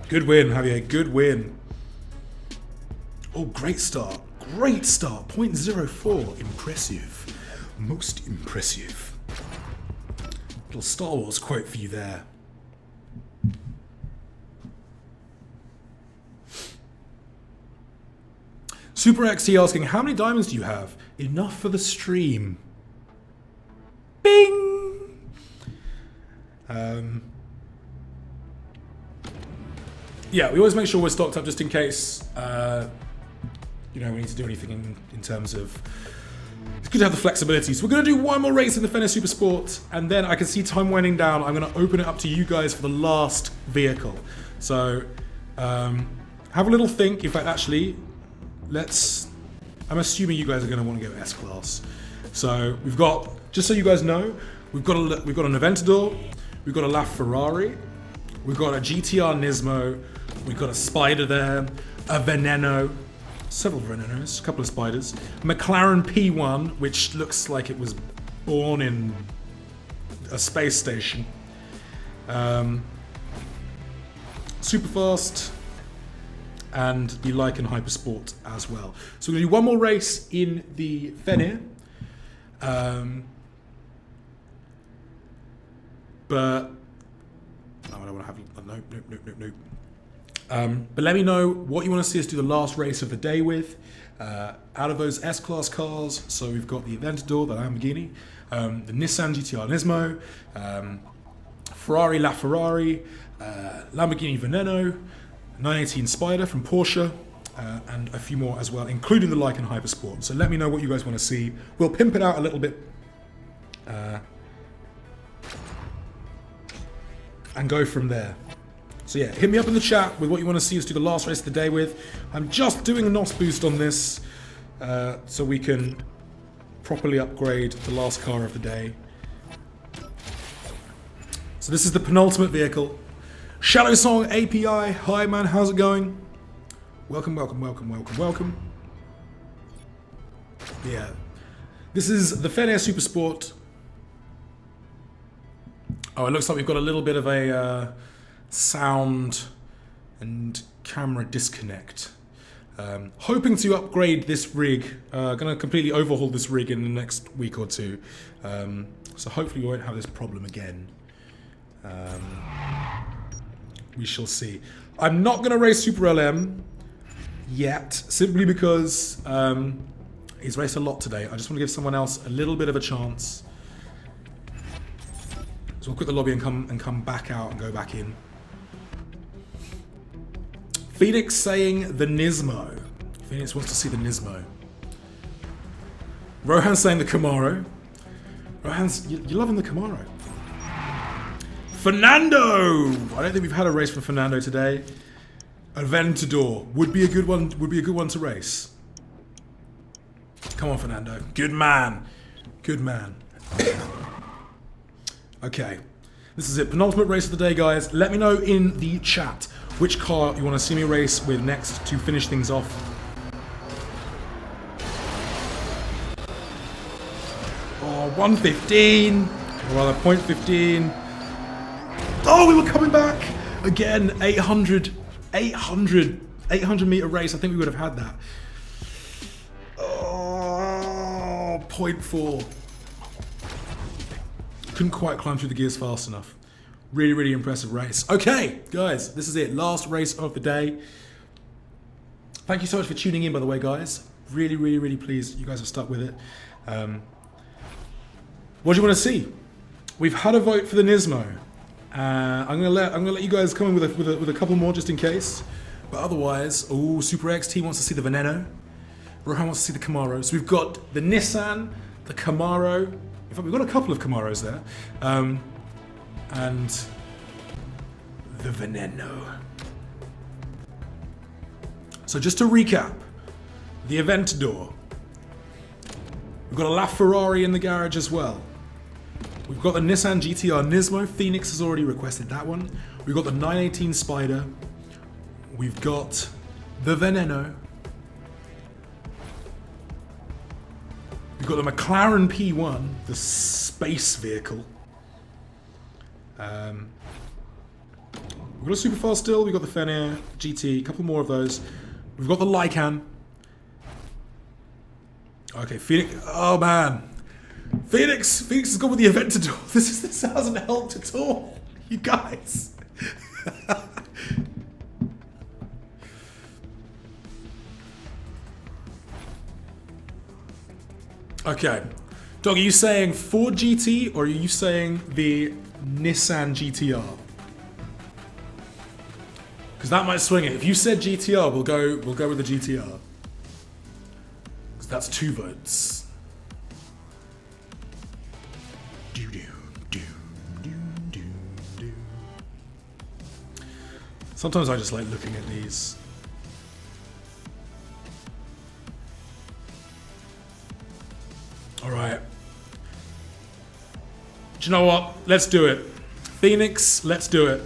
A: Good win, Javier, good win. Oh, great start. Great start. 0.04. Impressive. Most impressive. Little Star Wars quote for you there. Super XT asking, how many diamonds do you have? Enough for the stream. Bing! Yeah, we always make sure we're stocked up just in case, we need to do anything in terms of... It's good to have the flexibility. So we're going to do one more race in the Fenyr SuperSport, and then I can see time winding down. I'm going to open it up to you guys for the last vehicle. So, have a little think. In fact, actually, I'm assuming you guys are going to want to go S-Class. So we've got, just so you guys know, we've got an Aventador, we've got a LaFerrari, we've got a GTR Nismo, we've got a Spider there, a Veneno, several Venenos, a couple of Spiders, McLaren P1, which looks like it was born in a space station, Superfast, and the Lycan Hypersport as well. So we're going to do one more race in the Fenyr. But I don't want to have nope. But let me know what you want to see us do the last race of the day with. Out of those S-Class cars, so we've got the Aventador, the Lamborghini, the Nissan GTR Nismo, Ferrari LaFerrari, Lamborghini Veneno, 918 Spider from Porsche, and a few more as well, including the Lycan Hypersport. So let me know what you guys want to see. We'll pimp it out a little bit and go from there. So yeah, hit me up in the chat with what you want to see us do the last race of the day with. I'm just doing a NOS boost on this so we can properly upgrade the last car of the day. So this is the penultimate vehicle. Shadow Song API, hi man, how's it going? Welcome. Yeah, this is the Fenyr SuperSport. Oh, it looks like we've got a little bit of a sound and camera disconnect. Hoping to upgrade this rig. Gonna completely overhaul this rig in the next week or two. So hopefully we won't have this problem again. We shall see. I'm not going to race Super LM yet, simply because he's raced a lot today. I just want to give someone else a little bit of a chance. So we'll quit the lobby and come back out and go back in. Phoenix saying the Nismo. Phoenix wants to see the Nismo. Rohan's saying the Camaro. Rohan's, you're loving the Camaro. Fernando! I don't think we've had a race from Fernando today. Aventador would be a good one. Would be a good one to race. Come on, Fernando. Good man. Good man. Okay, this is it. Penultimate race of the day, guys. Let me know in the chat which car you want to see me race with next to finish things off. Oh, 115. Or rather, 0.15. Oh, we were coming back! Again, 800 meter race. I think we would have had that. Oh, 0.4. Couldn't quite climb through the gears fast enough. Really impressive race. Okay, guys, this is it. Last race of the day. Thank you so much for tuning in, by the way, guys. Really pleased you guys have stuck with it. What do you want to see? We've had a vote for the Nismo. I'm gonna let you guys come in with a couple more just in case, but otherwise, oh, Super XT wants to see the Veneno. Rohan wants to see the Camaro. So we've got the Nissan, the Camaro. In fact, we've got a couple of Camaros there, and the Veneno. So just to recap, the Aventador. We've got a LaFerrari in the garage as well. We've got the Nissan GTR Nismo. Phoenix has already requested that one. We've got the 918 Spider. We've got the Veneno. We've got the McLaren P1, the space vehicle. We've got a Superfast still. We've got the Fenyr GT, a couple more of those. We've got the Lycan. Okay, Phoenix. Oh man. Phoenix has gone with the Aventador. This hasn't helped at all, you guys. Okay, Dog, are you saying Ford GT or are you saying the Nissan GTR? Because that might swing it. If you said GTR, we'll go with the GTR. Because that's 2 votes. Sometimes I just like looking at these. Do you know what? Let's do it. Phoenix, let's do it.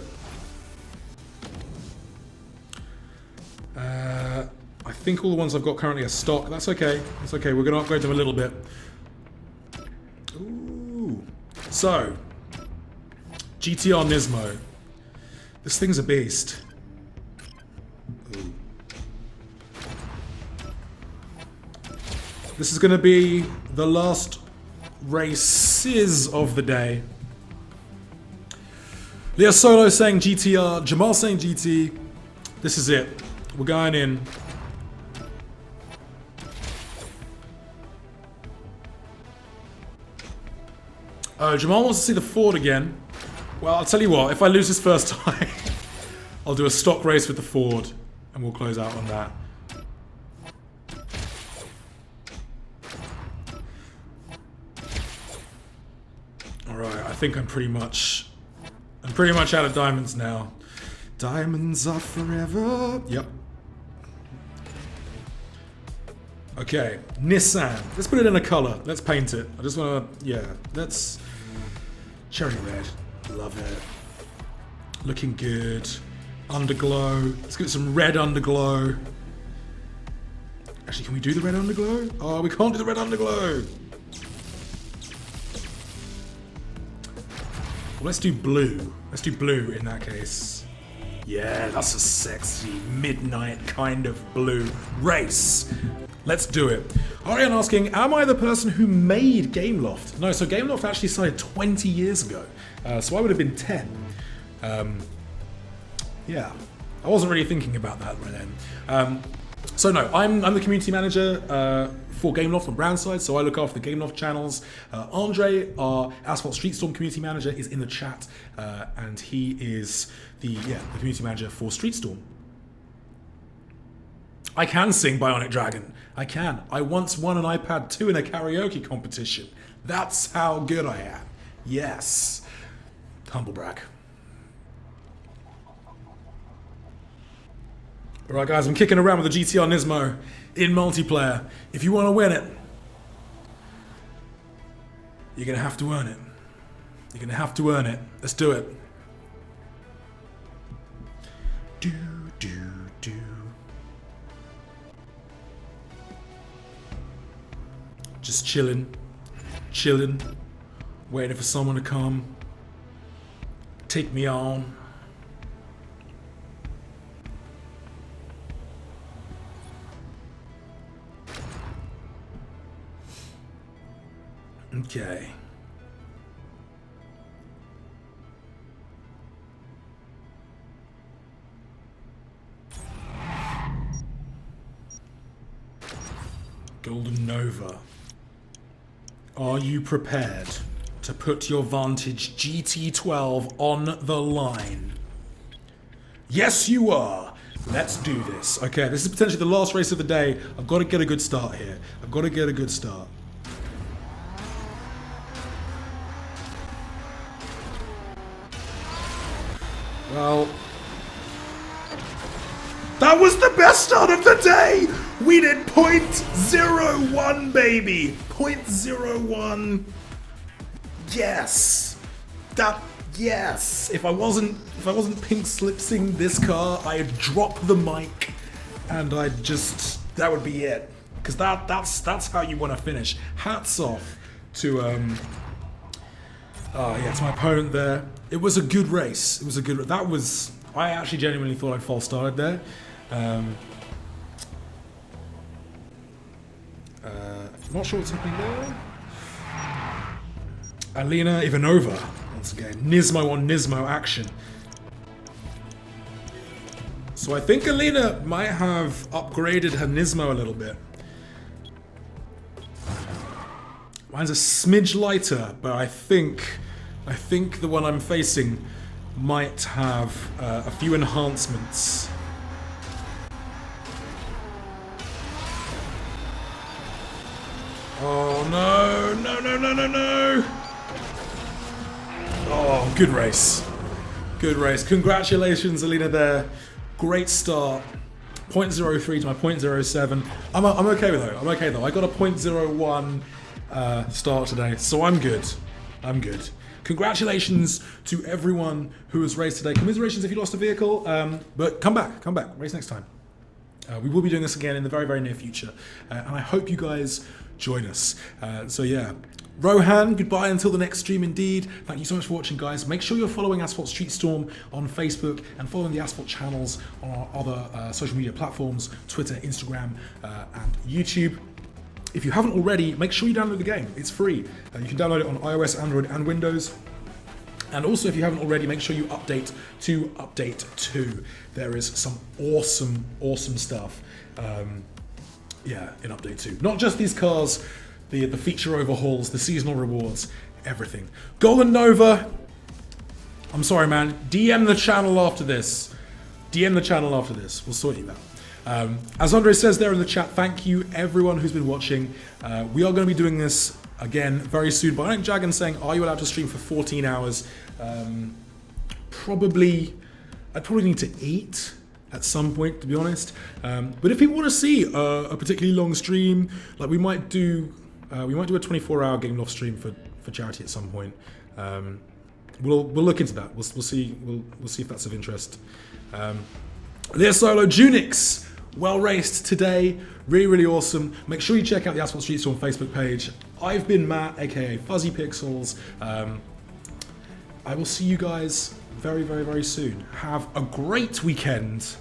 A: I think all the ones I've got currently are stock. That's okay. That's okay. We're going to upgrade them a little bit. Ooh. So, GTR Nismo. This thing's a beast. Ooh. This is going to be the last races of the day. Leo Solo saying GTR, Jamal saying GT. This is it. We're going in. Oh, Jamal wants to see the Ford again. Well, I'll tell you what, if I lose this first time, I'll do a stock race with the Ford, and we'll close out on that. Alright, I think I'm pretty much out of diamonds now. Diamonds are forever. Yep. Okay, Nissan. Let's put it in a color. Let's paint it. I just want to, yeah, let's... Cherry red. Love it. Looking good. Underglow. Let's give it some red underglow. Actually, can we do the red underglow? Oh, we can't do the red underglow. Well, let's do blue. Let's do blue in that case. Yeah, that's a sexy midnight kind of blue race. Let's do it. Ariane asking, am I the person who made Gameloft? No, so Gameloft actually started 20 years ago. So I would have been 10. Yeah, I wasn't really thinking about that right then. So no, I'm the community manager for Gameloft on brand side, so I look after the Gameloft channels. Andre, our Asphalt Street Storm community manager, is in the chat, and he is the community manager for Street Storm. I can sing Bionic Dragon. I can. I once won an iPad 2 in a karaoke competition. That's how good I am. Yes. Humble brag. Alright guys, I'm kicking around with the GTR Nismo in multiplayer. If you want to win it, you're going to have to earn it. You're going to have to earn it. Let's do it. Do, do, do. Just chilling, waiting for someone to come, take me on. Okay. Golden Nova. Are you prepared to put your Vantage GT12 on the line? Yes, you are. Let's do this. Okay, this is potentially the last race of the day. I've got to get a good start here. I've got to get a good start. Well, that was the best start of the day! We did 0.01, baby! 0.01. Yes! Yes! If I wasn't pink slipsing this car, I'd drop the mic and I'd just, that would be it. Because that's how you want to finish. Hats off to to my opponent there. It was a good race. It was a good. That was. I actually genuinely thought I'd false started there. Not sure what's happening there. Alina Ivanova once again. Nismo on Nismo action. So I think Alina might have upgraded her Nismo a little bit. Mine's a smidge lighter, but I think the one I'm facing might have a few enhancements. Oh no, no, no, no, no, no! Oh, good race. Good race. Congratulations, Alina, there. Great start. 0.03 to my 0.07. I'm okay with though. I'm okay though. I got a 0.01 start today, so I'm good. I'm good. Congratulations to everyone who has raced today. Commiserations if you lost a vehicle, but come back, race next time. We will be doing this again in the very, very near future, and I hope you guys join us. So yeah, Rohan, goodbye until the next stream indeed. Thank you so much for watching, guys. Make sure you're following Asphalt Street Storm on Facebook and following the Asphalt channels on our other social media platforms, Twitter, Instagram, and YouTube. If you haven't already, make sure you download the game. It's free. You can download it on iOS, Android, and Windows. And also, if you haven't already, make sure you update to Update 2. There is some awesome, awesome stuff yeah, in Update 2. Not just these cars, the feature overhauls, the seasonal rewards, everything. Golden Nova, I'm sorry, man. DM the channel after this. DM the channel after this. We'll sort you out. As Andre says there in the chat, thank you everyone who's been watching. We are going to be doing this again very soon. But I think Jagan's saying, are you allowed to stream for 14 hours? I'd probably need to eat at some point, to be honest. But if people want to see a particularly long stream, like we might do a 24-hour Gameloft stream for charity at some point. We'll look into that. We'll see if that's of interest. Leo Solo Junix, well raced today, really awesome. Make sure you check out the Asphalt Street Storm Facebook page. I've been Matt, aka Fuzzy Pixels. I will see you guys very soon. Have a great weekend,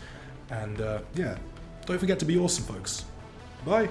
A: and yeah, don't forget to be awesome, folks. Bye.